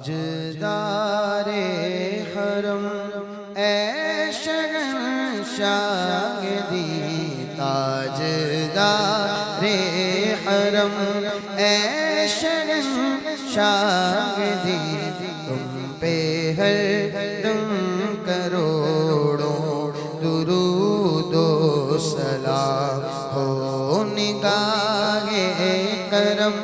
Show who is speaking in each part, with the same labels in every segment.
Speaker 1: تاجدار حرم اے شہنشاہ دی، تاجدار حرم اے شہنشاہ دی، تم پہ ہر دم کروڑوں درود و سلام ہو نگاہ کرم،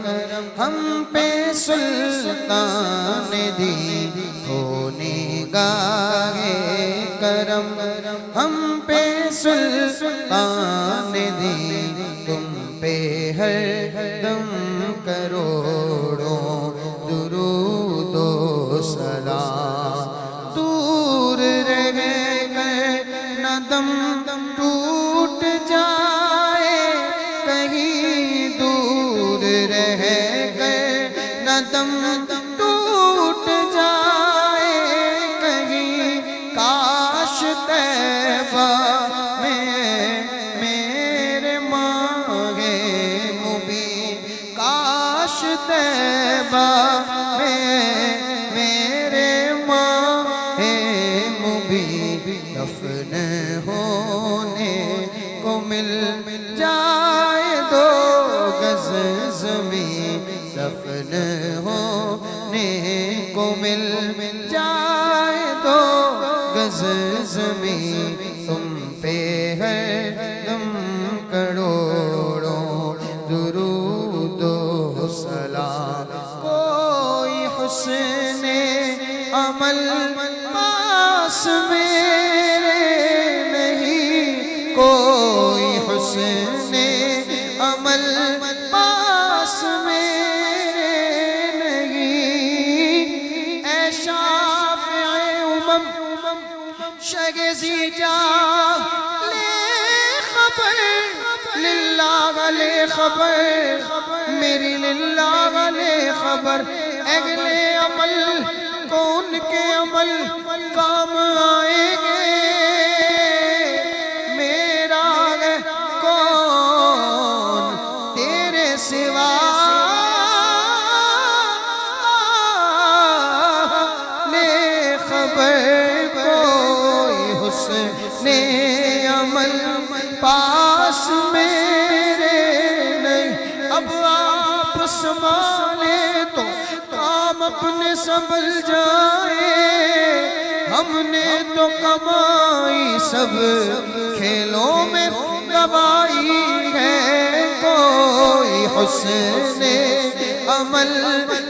Speaker 1: ہم پہ سلطان دی ہو نگاہ کرم، ہم پہ سلطان دی، تم پہ ہر دم کروڑوں درود و سلام۔ دور رہ گئے نہ دم ٹوٹ جائے، کہیں دور رہ گئے نہ دم ٹوٹ جائے، کہیں کاش طیبہ میں میرے ماہ مبین، کاش طیبہ میں میرے ماہ مبین دفن ہونے کو مل جائے، دو گز زمین دفن ہونے کو مل جائے، دو گز زمین، تم پہ ہر دم کروڑوں درود و سلام۔ کوئی حسن عمل پاس میرے نہیں، کوئی حسن عمل پاس میرے نہیں، اے شافع امم شگزی جا لے خبر، للہ لے خبر میری، للہ لے خبر، اگلے عمل کون کے عمل کام آئیں گے، میرا کون تیرے سوا لے خبر، کوئی حسن عمل پاس میرے نہیں، اب آپ سنبھالے تو کام اپنے سنبھل جائے، ہم نے تو کمائی سب کھیلوں میں گوائی ہے، کوئی حسن عمل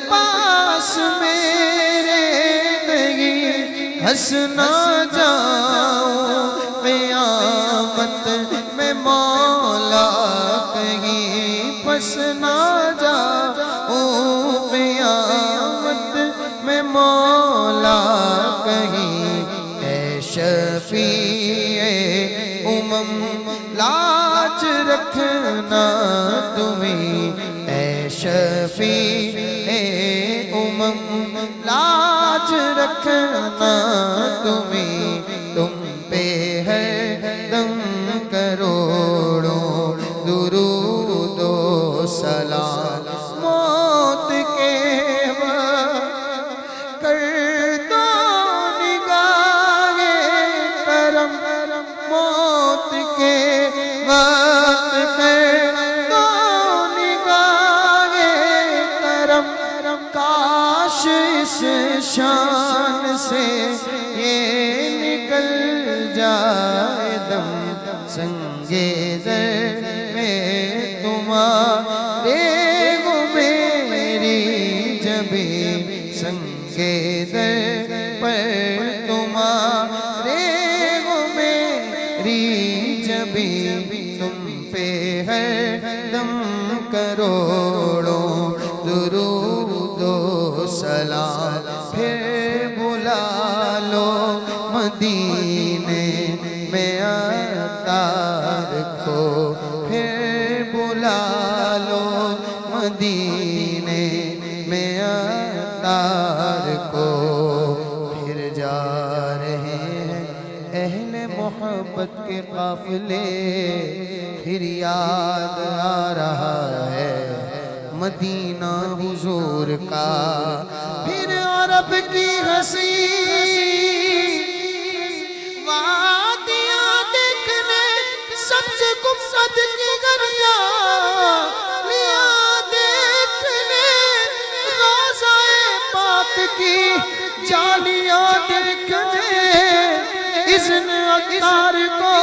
Speaker 1: پاس میرے نہیں، ہنس نہ جاؤں قیامت میں مولا کہیں، پس نہ جاؤں قیامت میں مولا کہیں، اے شفیع امم لاج رکھنا تمہیں، اے شفیع امم لاج رکھنا تمہیں، تم پہ ہر دم کروڑوں درود و سلام۔ موت کے وقت کر دو نگاہ کرم، موت کے وقت کر دو نگاہ کرم، کاش اس شان سے یہ نکل جائے دم، سنگے در میں تمہارے گو میری جبی، سنگے در پر تمہارے گو میری جبی، تم پہ ہر دم کروڑوں درود و سلام۔ پھر بلا لو مدینے میں عطار کو، پھر بلا لو مدینے میں عطار کو، پھر جا رہے ہیں اہل محبت کے قافلے، پھر یاد آ رہا ہے مدینہ حضور کا، پھر عرب لب کی ہنسی وادیاں دیکھنے سبز گنبد کی گلیاں لیا دیکھنے روضہ پاک کی جالیاں دیکھنے اذن عطار کو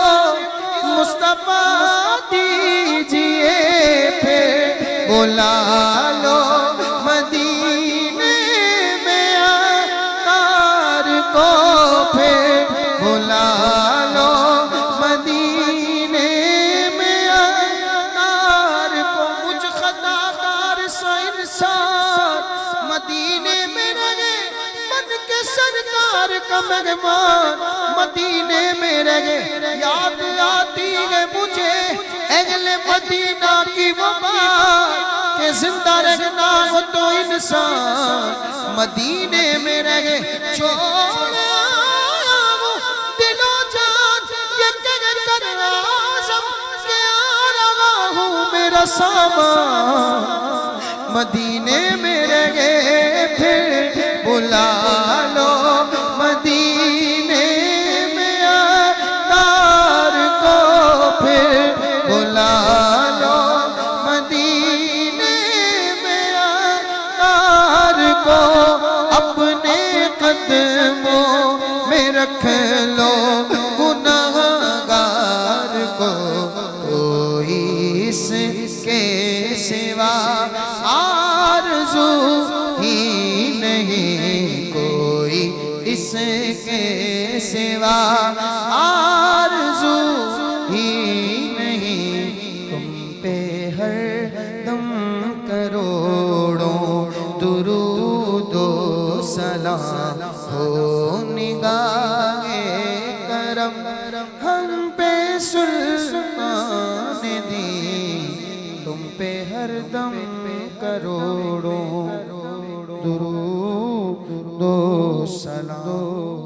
Speaker 1: مصطفیٰ دیجئے پھر بلا لو مدینے میں عطار کو پھر بلا لو مدینے میں عطار کو مجھ خطا کار سا انسان مدینے میں رہے بن کے سرکار کا مہمان مدینے میں رہے یاد آتی ہے مجھے اہل مدینہ کی وہ بات کہ زندہ رہنا ہو تو انسان مدینے میں رہے چھوڑ آیا وہ دل و جان یہ کہہ کر عازم کہ آ رہا ہوں میرا سامان مدینے میں رہے پھر بلا لو مدینے میں عطار کو پھر بلا لو مدینے میں عطار کو اپنے قدموں میں رکھ لو گناہگار کو کوئی اس کے سوا آرزو ہی نہیں کوئی اس کے سوا آرزو ہی نہیں تم پہ ہر دم کروڑوں درود و سلام ہو نگاہ کرم ہم پہ سلطان دی تم پہ ہر دم کروڑوں درود و سلام